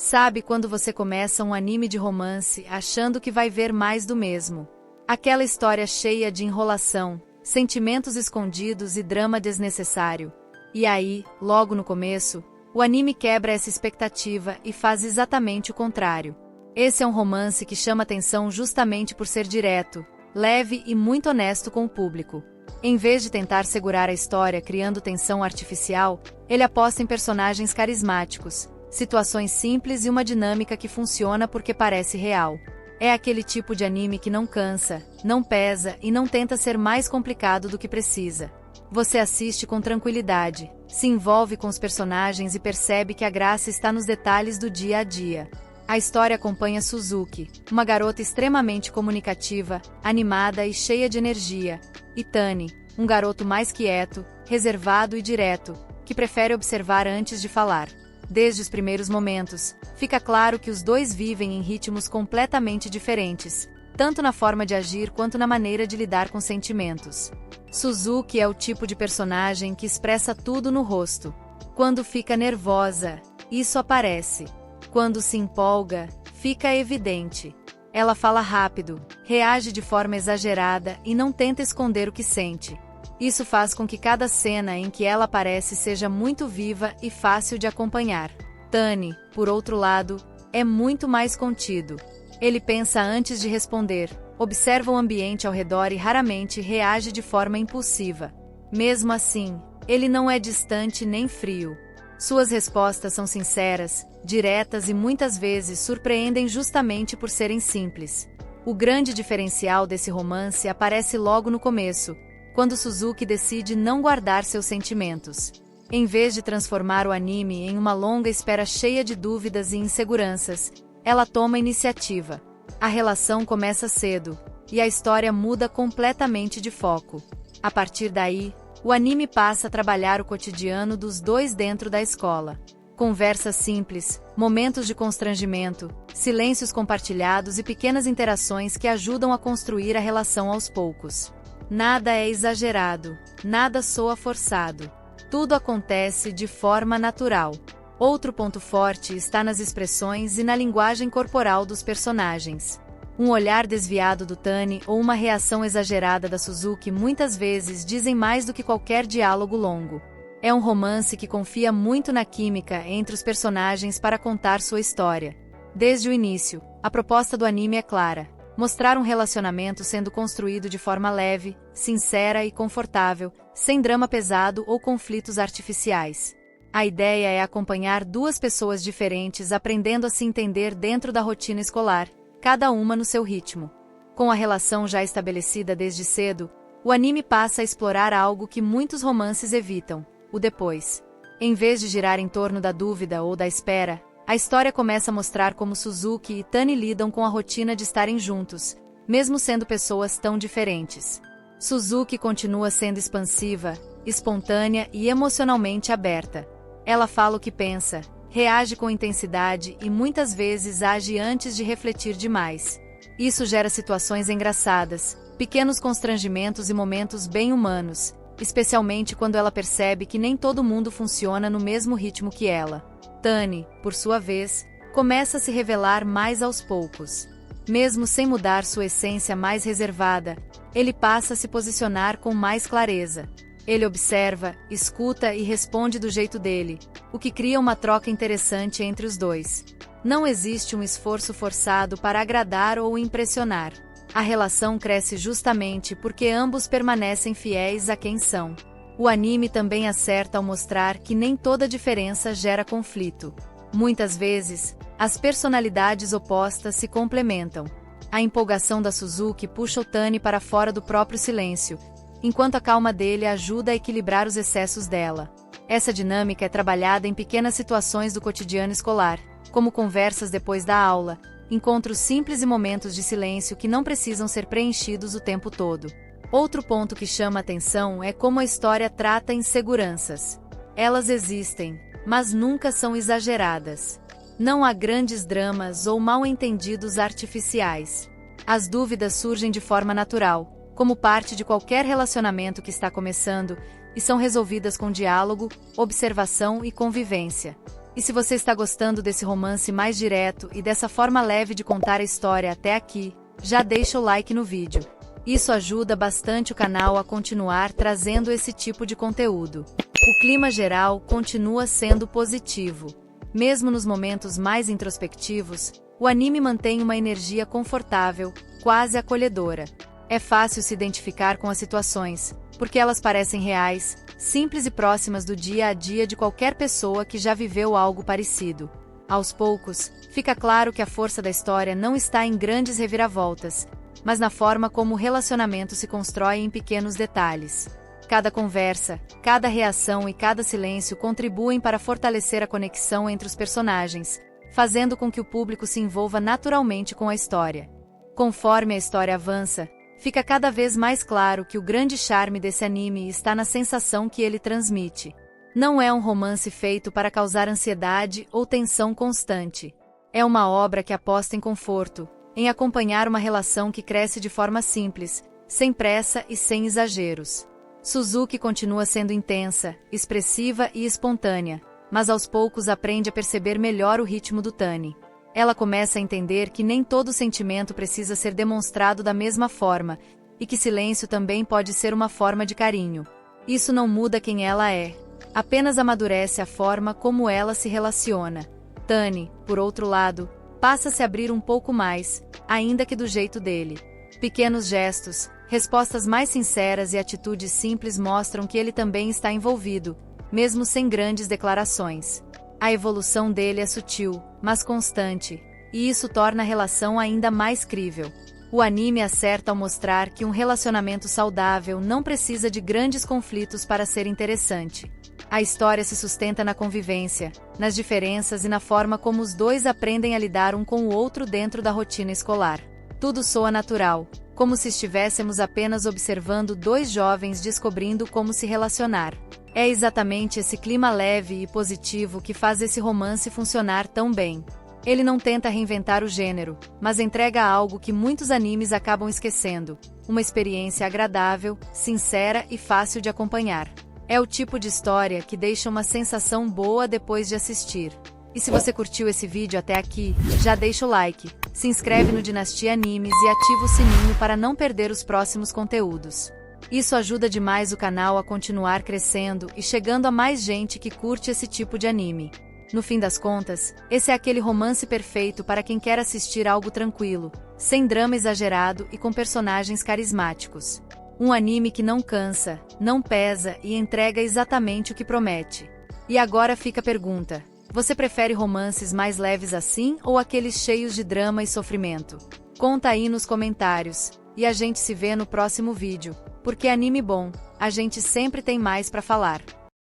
Sabe quando você começa um anime de romance achando que vai ver mais do mesmo? Aquela história cheia de enrolação, sentimentos escondidos e drama desnecessário. E aí, logo no começo, o anime quebra essa expectativa e faz exatamente o contrário. Esse é um romance que chama atenção justamente por ser direto, leve e muito honesto com o público. Em vez de tentar segurar a história criando tensão artificial, ele aposta em personagens carismáticos, situações simples e uma dinâmica que funciona porque parece real. É aquele tipo de anime que não cansa, não pesa e não tenta ser mais complicado do que precisa. Você assiste com tranquilidade, se envolve com os personagens e percebe que a graça está nos detalhes do dia a dia. A história acompanha Suzuki, uma garota extremamente comunicativa, animada e cheia de energia, e Tani, um garoto mais quieto, reservado e direto, que prefere observar antes de falar. Desde os primeiros momentos, fica claro que os dois vivem em ritmos completamente diferentes, tanto na forma de agir quanto na maneira de lidar com sentimentos. Suzuki é o tipo de personagem que expressa tudo no rosto. Quando fica nervosa, isso aparece. Quando se empolga, fica evidente. Ela fala rápido, reage de forma exagerada e não tenta esconder o que sente. Isso faz com que cada cena em que ela aparece seja muito viva e fácil de acompanhar. Tani, por outro lado, é muito mais contido. Ele pensa antes de responder, observa o ambiente ao redor e raramente reage de forma impulsiva. Mesmo assim, ele não é distante nem frio. Suas respostas são sinceras, diretas e muitas vezes surpreendem justamente por serem simples. O grande diferencial desse romance aparece logo no começo, quando Suzuki decide não guardar seus sentimentos. Em vez de transformar o anime em uma longa espera cheia de dúvidas e inseguranças, ela toma iniciativa. A relação começa cedo, e a história muda completamente de foco. A partir daí, o anime passa a trabalhar o cotidiano dos dois dentro da escola. Conversas simples, momentos de constrangimento, silêncios compartilhados e pequenas interações que ajudam a construir a relação aos poucos. Nada é exagerado, nada soa forçado. Tudo acontece de forma natural. Outro ponto forte está nas expressões e na linguagem corporal dos personagens. Um olhar desviado do Tani ou uma reação exagerada da Suzuki muitas vezes dizem mais do que qualquer diálogo longo. É um romance que confia muito na química entre os personagens para contar sua história. Desde o início, a proposta do anime é clara: mostrar um relacionamento sendo construído de forma leve, sincera e confortável, sem drama pesado ou conflitos artificiais. A ideia é acompanhar duas pessoas diferentes aprendendo a se entender dentro da rotina escolar, cada uma no seu ritmo. Com a relação já estabelecida desde cedo, o anime passa a explorar algo que muitos romances evitam: o depois. Em vez de girar em torno da dúvida ou da espera, a história começa a mostrar como Suzuki e Tani lidam com a rotina de estarem juntos, mesmo sendo pessoas tão diferentes. Suzuki continua sendo expansiva, espontânea e emocionalmente aberta. Ela fala o que pensa, reage com intensidade e muitas vezes age antes de refletir demais. Isso gera situações engraçadas, pequenos constrangimentos e momentos bem humanos, especialmente quando ela percebe que nem todo mundo funciona no mesmo ritmo que ela. Tani, por sua vez, começa a se revelar mais aos poucos. Mesmo sem mudar sua essência mais reservada, ele passa a se posicionar com mais clareza. Ele observa, escuta e responde do jeito dele, o que cria uma troca interessante entre os dois. Não existe um esforço forçado para agradar ou impressionar. A relação cresce justamente porque ambos permanecem fiéis a quem são. O anime também acerta ao mostrar que nem toda diferença gera conflito. Muitas vezes, as personalidades opostas se complementam. A empolgação da Suzuki puxa o Tani para fora do próprio silêncio, enquanto a calma dele ajuda a equilibrar os excessos dela. Essa dinâmica é trabalhada em pequenas situações do cotidiano escolar, como conversas depois da aula, encontros simples e momentos de silêncio que não precisam ser preenchidos o tempo todo. Outro ponto que chama atenção é como a história trata inseguranças. Elas existem, mas nunca são exageradas. Não há grandes dramas ou mal-entendidos artificiais. As dúvidas surgem de forma natural, como parte de qualquer relacionamento que está começando, e são resolvidas com diálogo, observação e convivência. E se você está gostando desse romance mais direto e dessa forma leve de contar a história até aqui, já deixa o like no vídeo. Isso ajuda bastante o canal a continuar trazendo esse tipo de conteúdo. O clima geral continua sendo positivo. Mesmo nos momentos mais introspectivos, o anime mantém uma energia confortável, quase acolhedora. É fácil se identificar com as situações, porque elas parecem reais, simples e próximas do dia a dia de qualquer pessoa que já viveu algo parecido. Aos poucos, fica claro que a força da história não está em grandes reviravoltas, mas na forma como o relacionamento se constrói em pequenos detalhes. Cada conversa, cada reação e cada silêncio contribuem para fortalecer a conexão entre os personagens, fazendo com que o público se envolva naturalmente com a história. Conforme a história avança, fica cada vez mais claro que o grande charme desse anime está na sensação que ele transmite. Não é um romance feito para causar ansiedade ou tensão constante. É uma obra que aposta em conforto, em acompanhar uma relação que cresce de forma simples, sem pressa e sem exageros. Suzuki continua sendo intensa, expressiva e espontânea, mas aos poucos aprende a perceber melhor o ritmo do Tani. Ela começa a entender que nem todo sentimento precisa ser demonstrado da mesma forma, e que silêncio também pode ser uma forma de carinho. Isso não muda quem ela é, apenas amadurece a forma como ela se relaciona. Tani, por outro lado, passa a se abrir um pouco mais, ainda que do jeito dele. Pequenos gestos, respostas mais sinceras e atitudes simples mostram que ele também está envolvido, mesmo sem grandes declarações. A evolução dele é sutil, mas constante, e isso torna a relação ainda mais crível. O anime acerta ao mostrar que um relacionamento saudável não precisa de grandes conflitos para ser interessante. A história se sustenta na convivência, nas diferenças e na forma como os dois aprendem a lidar um com o outro dentro da rotina escolar. Tudo soa natural, como se estivéssemos apenas observando dois jovens descobrindo como se relacionar. É exatamente esse clima leve e positivo que faz esse romance funcionar tão bem. Ele não tenta reinventar o gênero, mas entrega algo que muitos animes acabam esquecendo: uma experiência agradável, sincera e fácil de acompanhar. É o tipo de história que deixa uma sensação boa depois de assistir. E se você curtiu esse vídeo até aqui, já deixa o like, se inscreve no Dinastia Animes e ativa o sininho para não perder os próximos conteúdos. Isso ajuda demais o canal a continuar crescendo e chegando a mais gente que curte esse tipo de anime. No fim das contas, esse é aquele romance perfeito para quem quer assistir algo tranquilo, sem drama exagerado e com personagens carismáticos. Um anime que não cansa, não pesa e entrega exatamente o que promete. E agora fica a pergunta: você prefere romances mais leves assim ou aqueles cheios de drama e sofrimento? Conta aí nos comentários, e a gente se vê no próximo vídeo, porque anime bom, a gente sempre tem mais pra falar.